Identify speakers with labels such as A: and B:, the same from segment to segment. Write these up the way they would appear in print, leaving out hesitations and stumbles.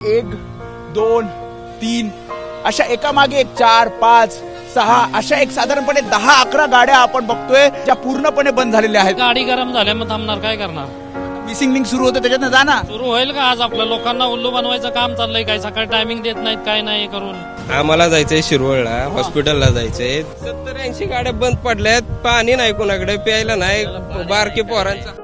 A: एक दोन तीन अशा एकामागे एक 4 5 6 अशा एक साधारणपणे 10-11 गाड्या आपण बघतोय ज्या पूर्णपणे बंद झालेल्या आहेत.
B: गाडी गरम झाल्या मग थांबणार काय करणार.
A: मिसिंग लिंक सुरू होतं त्याच्यातनं जा ना.
B: सुरू होईल का आज आपल्या लोकांना उल्लू बनवायचं काम चाललंय काय. सकाळी टायमिंग देत नाहीत काय नाही करून.
C: आम्हाला जायचंय शिरवळला हॉस्पिटलला जायचंय. 70-80 गाड्या बंद पडल्यात. पाणी नाही कोणाकडे प्यायला नाही. बारके पोरांचा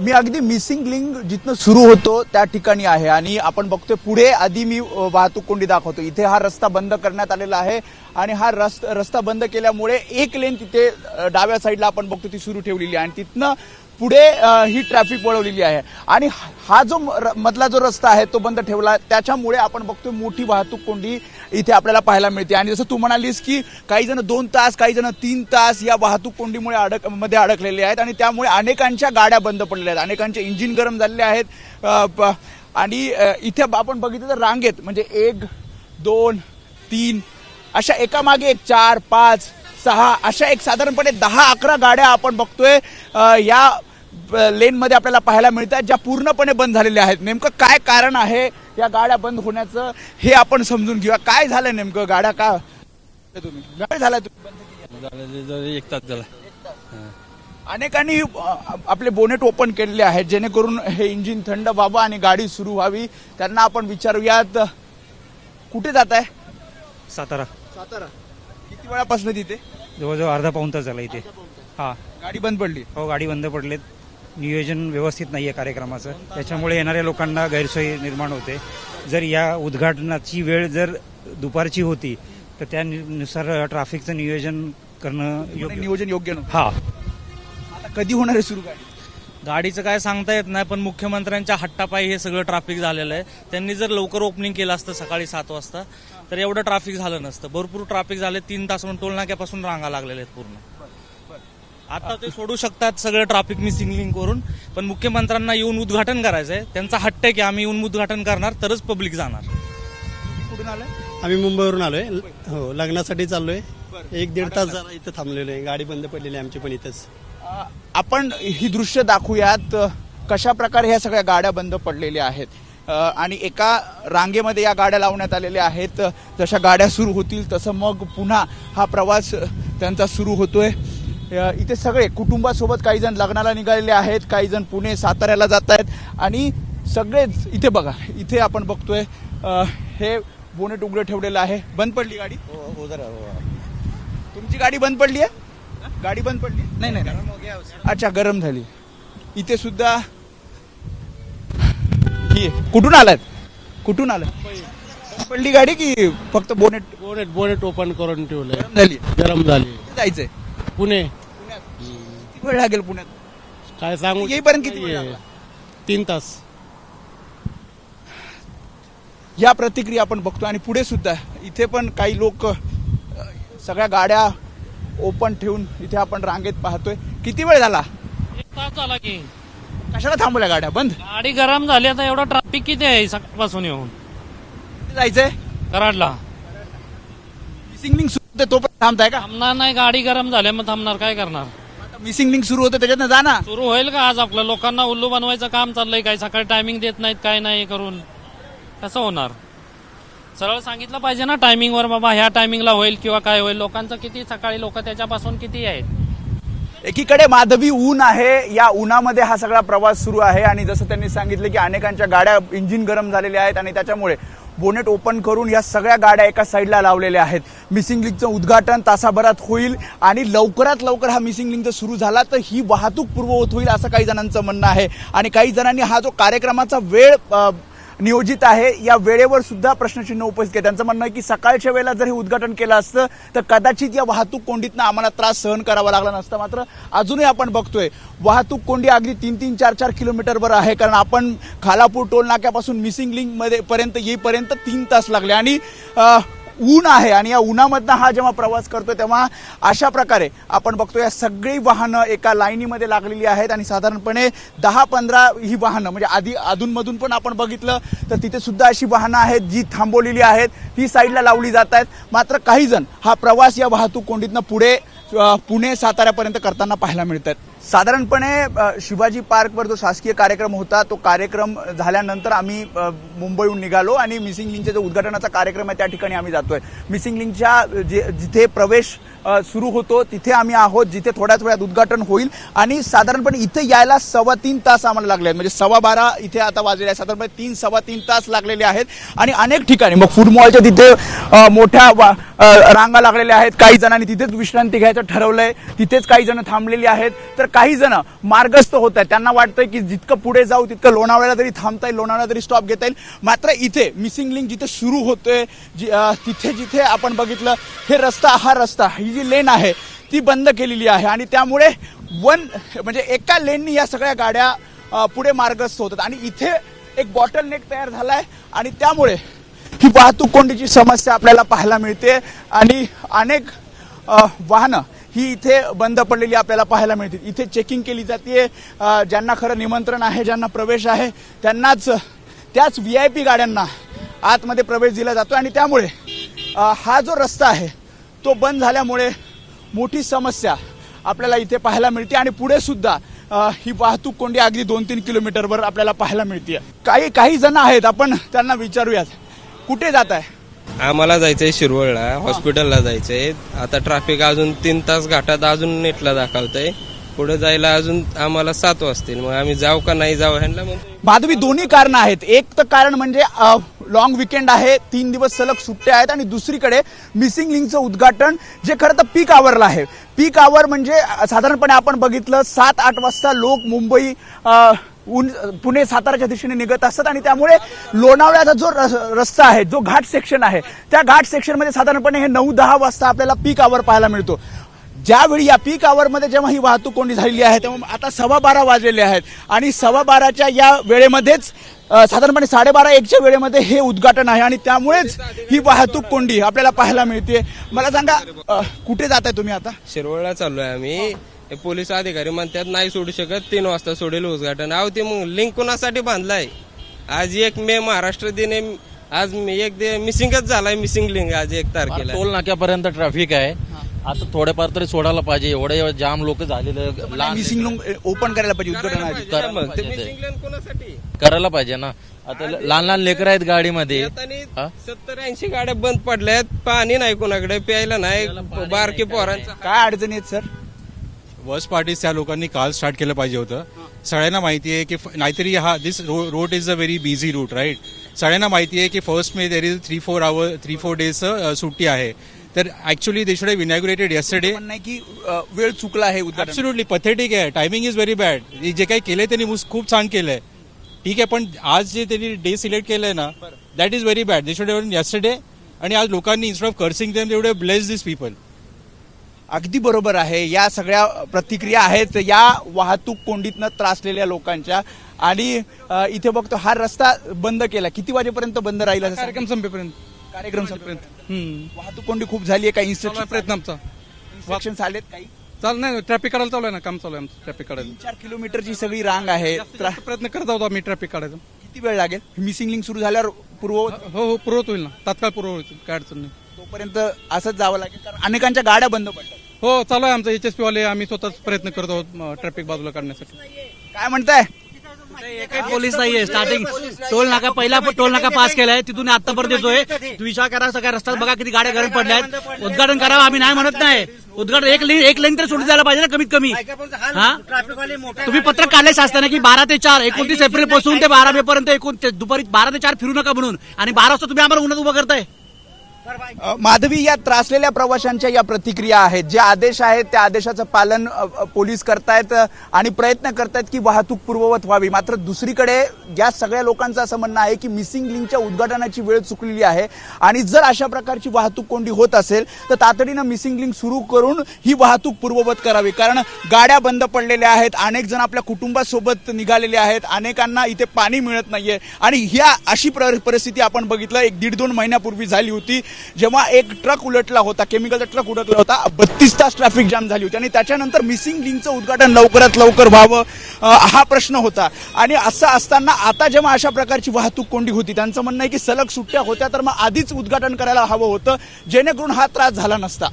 A: मी अगदी मिसिंग लिंक जिथनं सुरू होतो त्या ठिकाणी आहे आणि आपण बघतोय पुढे आधी मी वाहतूक कोंडी दाखवतो. इथे हा रस्ता बंद करण्यात आलेला आहे आणि हा रस्ता बंद केल्यामुळे एक लेन तिथे डाव्या साईडला आपण बघतो ती सुरू ठेवलेली आहे आणि तिथनं पुढे ही ट्रॅफिक वळवलेली आहे आणि हा जो मधला जो रस्ता आहे तो बंद ठेवला त्याच्यामुळे आपण बघतोय मोठी वाहतूक कोंडी इथे आपल्याला पाहायला मिळते. आणि जसं तू म्हणालीस की काही जण 2 तास काही जण 3 तास या वाहतूक कोंडीमुळे अडकलेले आहेत आणि त्यामुळे अनेकांच्या गाड्या बंद पडलेल्या आहेत, अनेकांचे इंजिन गरम झालेले आहेत. आणि इथे आपण बघितलं तर रांगेत म्हणजे 1 2 3 अशा एकामागे एक 4 5 6 अशा एक साधारणपणे 10-11 गाड्या आपण बघतोय या लेन मध्ये आपल्याला पाहायला मिळतात ज्या पूर्णपणे बंद झालेल्या आहेत. नेमकं काय कारण आहे या गाड्या बंद होण्याचं हे आपण समजून घेऊया. काय झालं नेमकं, गाड्या का तुम्ही काय झाला तुम्ही
B: 1 तास झाला.
A: अनेकांनी आपले बोनेट ओपन केलेले आहेत जेणेकरून हे इंजिन थंड व्हावं आणि गाडी सुरू व्हावी. त्यांना आपण विचारूयात कुठे जात आहे.
D: सातारा.
A: किती वेळापासून तिथे.
D: जवळजवळ अर्धा पाऊण तास झाला इथे. हा
A: गाडी बंद पडली.
D: हो गाडी बंद पडलेत. नियोजन व्यवस्थित नाहीये कार्यक्रमाचं, त्याच्यामुळे येणाऱ्या लोकांना गैरसोय निर्माण होते. जर या उद्घाटनाची वेळ जर दुपारची होती तर त्यानुसार ट्रॅफिकचं नियोजन करणं
A: नियोजन योग्य नव्हतं.
D: हा
A: आता कधी होणार आहे सुरू गाडी.
B: गाडीचं काय सांगता येत नाही पण मुख्यमंत्र्यांच्या हट्टापायी हे सगळं ट्रॅफिक झालेलं आहे. त्यांनी जर लवकर ओपनिंग केलं असतं सकाळी 7 वाजता तर एवढं ट्रॅफिक झालं नसतं. भरपूर ट्रॅफिक झाले. 3 तास टोल नाक्यापासून रांगा लागलेल्या आहेत पूर्ण. आता ते सोडू शकतात सगळं ट्रॅफिक मिसिंग लिंक वरून, पण मुख्यमंत्र्यांना येऊन उद्घाटन करायचंय. त्यांचा हट्ट आहे की आम्ही येऊन उद्घाटन करणार तरच पब्लिक जाणार.
A: कुठून आलाय.
E: आम्ही मुंबईवरून आलोय. हो लग्नासाठी चाललोय. 1-1.5 तास झाला इथं थांबलेलो आहे. गाडी बंद पडलेली आहे आमची पण इथंच.
A: आपण ही दृश्य दाखवूयात कशा प्रकारे ह्या सगळ्या गाड्या बंद पडलेल्या आहेत आणि एका रांगेमध्ये या गाड्या लावण्यात आलेल्या आहेत. जशा गाड्या सुरू होतील तसं मग पुन्हा हा प्रवास त्यांचा सुरू होतोय. इथे सगळे कुटुंबासोबत काही जण लग्नाला निघालेले आहेत, काही जण पुणे साताऱ्याला जात आहेत आणि सगळेच इथे बघा. इथे आपण बघतोय हे बोनेट उघडं ठेवलेलं आहे. बंद पडली गाडी. तुमची गाडी बंद पडली आहे. गाडी बंद पडली नाही. अच्छा गरम झाली. इथे सुद्धा कुठून आलात. कुठून आलात. पडली गाडी की फक्त
F: बोनेट ओपन करून ठेवलंय.
A: गरम
F: झाली.
A: जायचंय
F: पुणे.
A: किती वेळ लागेल पुण्यात.
F: काय सांगू
A: येईपर्यंत किती वेळ लागला?
F: 3 तास.
A: या प्रतिक्रिया आपण बघतो आणि पुढे सुद्धा इथे पण काही लोक सगळ्या गाड्या ओपन ठेवून इथे आपण रांगेत पाहतोय. किती वेळ झाला.
B: 1 तास झाला की.
A: कशाला थांबवल्या गाड्या बंद.
B: गाडी गरम झाली. आता एवढं ट्रॅफिक किती आहे सकाळपासून येऊन.
A: कुठे जायचंय.
B: कराडला.
A: मिसिंग लिंक सुरू होते तो पण थांबताय का.
B: थांबणार नाही. गाडी गरम झाल्या मग थांबणार काय करणार.
A: मिसिंग लिंक सुरू होतं त्याच्यातनं जा ना.
B: सुरू होईल का आज आपल्या लोकांना उल्लू बनवायचं काम चाललंय काय. सकाळी टायमिंग देत नाहीत काय नाही करून. कसं होणार. सरळ सांगितलं पाहिजे ना टायमिंग वर बाबा ह्या टायमिंगला होईल किंवा काय होईल. लोकांचं किती सकाळी लोक त्याच्यापासून किती आहेत.
A: एकीकडे माधवी ऊन आहे. या उन्हामध्ये हा सगळा प्रवास सुरू आहे आणि जसं त्यांनी सांगितलं की अनेकांच्या गाड्या इंजिन गरम झालेल्या आहेत आणि त्याच्यामुळे बोनेट ओपन करून या सगळ्या गाड्या एका साईडला लावलेल्या आहेत. मिसिंग लिंकचं उद्घाटन तासाभरात होईल आणि लवकरात लवकर हा मिसिंग लिंक जर सुरू झाला तर ही वाहतूक पूर्ववत होईल असं काही जणांचं म्हणणं आहे. आणि काही जणांनी हा जो कार्यक्रमाचा वेळ नियोजित आहे या वेळेवर सुद्धा प्रश्नचिन्ह उपस्थित आहे. त्यांचं म्हणणं आहे की सकाळच्या वेळेला जर हे उद्घाटन केलं असतं तर कदाचित या वाहतूक कोंडीतनं आम्हाला त्रास सहन करावा लागला नसता. मात्र अजूनही आपण बघतोय वाहतूक कोंडी अगदी 3-3 4-4 किलोमीटरवर आहे. कारण आपण खालापूर टोल नाक्यापासून मिसिंग लिंक मध्ये पर्यंत येईपर्यंत 3 तास लागले आणि ऊन आहे आणि या उन्हामधनं हा जेव्हा प्रवास करतोय तेव्हा अशा प्रकारे आपण बघतो या सगळी वाहनं एका लाईनीमध्ये लागलेली आहेत आणि साधारणपणे 10-15 ही वाहनं म्हणजे आधी अधूनमधून पण आपण बघितलं तर तिथे सुद्धा अशी वाहनं आहेत जी थांबवलेली आहेत, ही साईडला लावली जात आहेत. मात्र काही जण हा प्रवास या वाहतूक कोंडीतनं पुढे पुणे साताऱ्यापर्यंत करताना पाहायला मिळतात. साधारणपणे शिवाजी पार्कवर जो शासकीय कार्यक्रम होता तो कार्यक्रम झाल्यानंतर आम्ही मुंबईहून निघालो आणि मिसिंग लिंकच्या जो उद्घाटनाचा कार्यक्रम आहे त्या ठिकाणी आम्ही जातोय. मिसिंग लिंकच्या जिथे प्रवेश सुरू होतो तिथे आम्ही आहोत, जिथे थोड्याच वेळात उद्घाटन होईल आणि साधारणपणे इथे यायला 3.25 तास आम्हाला लागले आहेत. म्हणजे 12:15 इथे आता वाजलेले आहेत, साधारणपणे 3-3.25 तास लागलेले आहेत आणि अनेक ठिकाणी मग फूड मॉलच्या तिथे मोठ्या रांगा लागलेल्या आहेत. काही जणांनी तिथेच विश्रांती घ्यायचं ठरवलंय, तिथेच काही जण थांबलेली आहेत, तर काही जण मार्गस्थ होत आहेत. त्यांना वाटतंय की जितकं पुढे जाऊ तितकं लोणावळ्याला तरी थांबता येईल, लोणावळ्याला तरी स्टॉप घेता येईल. मात्र इथे मिसिंग लिंक जिथे सुरू होतोय तिथे जिथे आपण बघितलं हा रस्ता ही जी लेन आहे ती बंद केलेली आहे आणि त्यामुळे म्हणजे एका लेननी या सगळ्या गाड्या पुढे मार्गस्थ होतात आणि इथे एक बॉटल नेक तयार झालाय आणि त्यामुळे ही वाहतूक कोंडीची समस्या आपल्याला पाहायला मिळते आणि अनेक वाहनं ही इथे बंद पडलेली आपल्याला पाहायला मिळते. इथे चेकिंग केली जाते, ज्यांना खरं निमंत्रण आहे, ज्यांना प्रवेश आहे त्यांनाच, त्याच VIP गाड्यांना आतमध्ये प्रवेश दिला जातो आणि त्यामुळे हा जो रस्ता आहे तो बंद झाल्यामुळे मोठी समस्या आपल्याला इथे पाहायला मिळते आणि पुढे सुद्धा ही वाहतूक कोंडी अगदी 2-3 किलोमीटरवर आपल्याला पाहायला मिळते. काही जण आहेत, आपण त्यांना विचारूयात, कुठे जात आहे?
C: आम्हाला जायचंय शिरवळला, हॉस्पिटलला जायचंय. आता ट्रॅफिक अजून 3 तास घाटात अजून नेटला दाखवतंय. पुढे जायला अजून आम्हाला 7 वाजतील. मग आम्ही जाऊ का नाही जाऊ ह्यांना म्हणतो.
A: माधवी, दोन्ही कारण आहेत. एक तर कारण म्हणजे लॉंग विकेंड आहे, 3 दिवस सलग सुट्ट्या आहेत आणि दुसरीकडे मिसिंग लिंकचं उद्घाटन जे खरं तर पीक आवरला आहे. पीक आवर म्हणजे साधारणपणे आपण बघितलं 7-8 वाजता लोक मुंबई पुणे साताराच्या दिशेने निघत असतात आणि त्यामुळे लोणावळ्याचा जो रस्ता आहे, जो घाट सेक्शन आहे, त्या घाट सेक्शनमध्ये साधारणपणे हे 9-10 वाजता आपल्याला पीक आवर पाहायला मिळतो. ज्यावेळी या पीक आवरमध्ये जेव्हा ही वाहतूक कोंडी झालेली आहे तेव्हा आता 12:15 वाजलेले आहेत आणि 12:15च्या या वेळेमध्येच साधारणपणे 12:30-1च्या वेळेमध्ये हे उद्घाटन आहे आणि त्यामुळेच ही वाहतूक कोंडी आपल्याला पाहायला मिळते. मला सांगा, कुठे जात आहे तुम्ही आता?
C: शिरवळला चाललोय आम्ही. पोलीस अधिकारी म्हणतात नाही सोडू शकत, 3 वाजता सोडेल उद्घाटन. अहो ते मग लिंक कोणासाठी बांधलाय? आज 1 मे महाराष्ट्र दिन आहे, आज मिसिंगच झालाय. मिसिंग लिंक आज 1 तारखेला.
G: टोल नाक्यापर्यंत ट्रॅफिक आहे. आता थोडेफार तरी सोडायला पाहिजे. एवढे जाम लोक झालेले,
A: मिसिंग लिंक ओपन करायला पाहिजे,
G: करायला पाहिजे ना. आता लहान लहान लेकर आहेत गाडीमध्ये.
C: 70-80 गाड्या बंद पडल्यात. पाणी नाही कोणाकडे, प्यायला नाही. बारके पोरांचा
A: काय अडचणी आहेत सर?
H: वर्स्ट पार्टीज त्या लोकांनी काल स्टार्ट केलं पाहिजे होतं. सगळ्यांना माहिती आहे की नाहीतरी this road is a very busy route, right. सगळ्यांना माहिती आहे की 1 मे देर इज 3-4 डेज सुट्टी आहे. तर actually they should have inaugurated yesterday.
A: नाही की वेळ चुकला आहे उद्घाटन.
H: ऍब्सोल्युटली पथेटिक आहे. Timing is very bad. जे काही केलंय त्यांनी खूप छान केलंय, ठीक आहे, पण आज जे त्यांनी डे सिलेक्ट केलंय ना, that is very bad. They should have yesterday. आणि आज लोकांनी instead of cursing them they would have blessed this people.
A: अगदी बरोबर आहे. या सगळ्या प्रतिक्रिया आहेत या वाहतूक कोंडीतनं त्रासलेल्या लोकांच्या. आणि इथे बघतो हा रस्ता बंद केला. किती वाजेपर्यंत बंद राहील?
F: कार्यक्रम संपेपर्यंत.
A: कार्यक्रम संपेपर्यंत. वाहतूक कोंडी खूप झाली आहे. काही इन्स्ट्रक्शन
F: प्रयत्न आमचा
A: इन्स्ट्रक्शन आलेत काही?
F: चाल नाही, ट्रॅफिक काढायला चालू आहे ना, काम चालू आहे आमचं ट्रॅफिक काढायला.
A: 4 किलोमीटरची सगळी रांग आहे.
F: प्रयत्न करत आहोत आम्ही ट्रॅफिक काढायचा.
A: किती वेळ लागेल? मिसिंग लिंक सुरू झाल्यावर पूर्ववत
F: हो पुरवत होईल ना, तात्काळ पुरवत होईल, काय अडचण नाही.
A: तोपर्यंत असंच जावं लागेल कारण अनेकांच्या गाड्या बंद पडतात.
F: हो चालू आहे आमचं HSP वाले, आम्ही स्वतःच प्रयत्न करत आहोत ट्रॅफिक बाजूला काढण्यासाठी.
A: काय म्हणताय?
I: पोलीस नाहीये. स्टार्टिंग पहिला टोल नाका पास केलाय, तिथून आतापर्यंत येतोय. विचार करा, सगळ्या रस्त्यात बघा किती गाड्या गरम पडल्यात. उद्घाटन करावं आम्ही नाही म्हणत नाही. उद्घाटन एक लेन तर सोडून द्यायला पाहिजे ना कमीत कमी. हा, तुम्ही पत्रक काढले असताना की 12 ते 4 29 एप्रिल पासून ते 12 मे पर्यंत दुपारी 12 ते 4 फिरू नका म्हणून, आणि 12 वाजता तुम्ही आम्हाला उन्हात उभं करताय.
A: माधवी, या त्रासलेल्या प्रवाशांच्या या प्रतिक्रिया आहेत. जे आदेश आहेत त्या आदेशाचं पालन पोलीस करतायत आणि प्रयत्न करतायत की वाहतूक पूर्ववत व्हावी. मात्र दुसरीकडे या सगळ्या लोकांचं असं म्हणणं आहे की मिसिंग लिंकच्या उद्घाटनाची वेळ चुकलेली आहे आणि जर अशा प्रकारची वाहतूक कोंडी होत असेल तर तातडीनं मिसिंग लिंक सुरू करून ही वाहतूक पूर्ववत करावी. कारण गाड्या बंद पडलेल्या आहेत, अनेक जण आपल्या कुटुंबासोबत निघालेले आहेत, अनेकांना इथे पाणी मिळत नाहीये. आणि ह्या अशी परिस्थिती आपण बघितलं 1-1.5-2 महिन्यापूर्वी झाली होती, जेव्हा एक ट्रक उलटला होता, केमिकलचा ट्रक उलटला होता. 32 तास ट्रॅफिक जाम झाली होती आणि त्याच्यानंतर मिसिंग लिंकचं उद्घाटन लवकरात लवकर व्हावं हा प्रश्न होता. आणि असं असताना आता जेव्हा अशा प्रकारची वाहतूक कोंडी होती, त्यांचं म्हणणं आहे की सलग सुट्ट्या होत्या तर मग आधीच उद्घाटन करायला हवं होतं, जेणेकरून हा त्रास झाला नसता.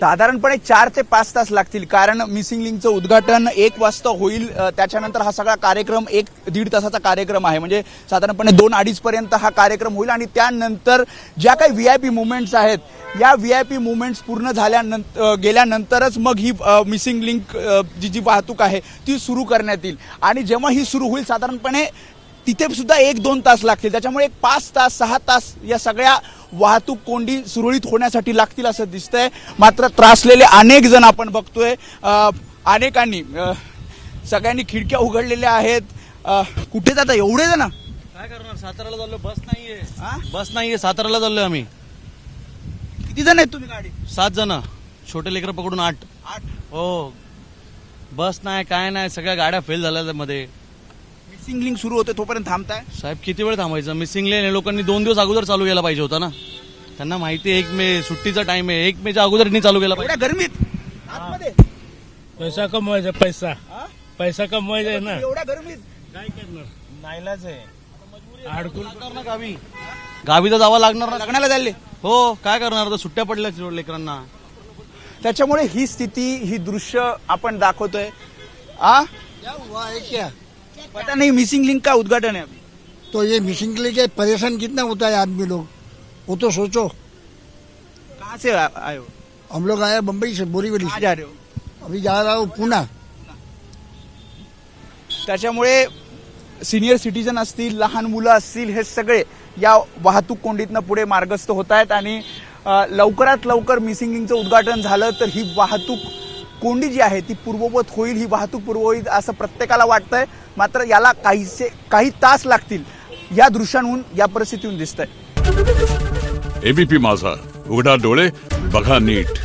A: साधारणपणे 4 ते 5 तास लागतील, कारण मिसिंग लिंकचं उद्घाटन 1 वाजता होईल. त्याच्यानंतर हा सगळा कार्यक्रम 1-1.5 तासाचा कार्यक्रम आहे, म्हणजे साधारणपणे 2-2.5 पर्यंत हा कार्यक्रम होईल. आणि त्यानंतर ज्या काही VIP मुवमेंट्स आहेत, या VIP मुवमेंट्स पूर्ण झाल्यानंतर गेल्यानंतरच मग ही मिसिंग लिंक जी वाहतूक आहे ती सुरू करण्यात येईल. आणि जेव्हा ही सुरू होईल साधारणपणे तिथे सुद्धा 1-2 तास लागतील. त्याच्यामुळे 5 तास 6 तास या सगळ्या वाहतूक कोंडी सुरळीत होण्यासाठी लागतील असं दिसतंय. मात्र त्रासलेले अनेक जण आपण बघतोय, अनेकांनी सगळ्यांनी खिडक्या उघडलेल्या आहेत. कुठे जाता एवढे जण?
I: काय करणार, साताराला चाललो, बस नाहीये साताराला चाललोय आम्ही.
A: किती जण आहेत तुम्ही गाडी?
I: 7 जण, छोटे लेकर पकडून 8. हो, बस नाही काय नाही, सगळ्या गाड्या फेल झाल्या मध्ये.
A: मिसिंग लिंक सुरू होते तोपर्यंत थांबताय?
I: साहेब किती वेळ थांबायचं? मिसिंग लेन हे लोकांनी 2 दिवस अगोदर चालू केला पाहिजे होता ना. त्यांना माहिती आहे 1 मे सुट्टीचा टाइम आहे, 1 मेच्या अगोदर चालू केला पाहिजे.
A: एवढ्या गरमीत आतमध्ये
J: पैसा कमवायचा, पैसा कमवायचा आहे ना.
A: एवढ्या गरमीत
J: काय करणार,
A: नाईलाज आहे.
J: अडकून
I: ना गावी तर जावं लागणार ना.
A: लग्नाला चालले?
I: हो, काय करणार, तर सुट्ट्या पडल्या लेकरांना.
A: त्याच्यामुळे ही स्थिती, ही दृश्य आपण दाखवतोय.
K: क्या
A: पता नहीं मिसिंग लिंक का उद्घाटन है अभी.
K: तो ये मिसिंग के लिए परेशान कितना होता है आदमी लोग, वो तो सोचो.
A: कहाँ से आए हो?
K: हम लोग आए बम्बई से, बोरीवली
A: कहाँ
K: से.
A: जा रहे हो?
K: अभी जा रहा हूँ पुणे.
A: त्याच्यामुळे सिनियर सिटीजन असतील, लहान मुलं असतील, हे सगळे या वाहतूक कोंडीतनं पुढे मार्गस्थ होत आहेत. आणि लवकरात लवकर मिसिंग लिंकचं उद्घाटन झालं तर ही वाहतूक कोंडी जी आहे ती पूर्ववत होईल, ही वाहतूक पूर्ववत असं प्रत्येकाला वाटतंय. मात्र याला काही तास लागतील. या दृश्यांहून, या परिस्थितीहून दिसतंय.
L: ABP माझा, उघडा डोळे बघा नीट.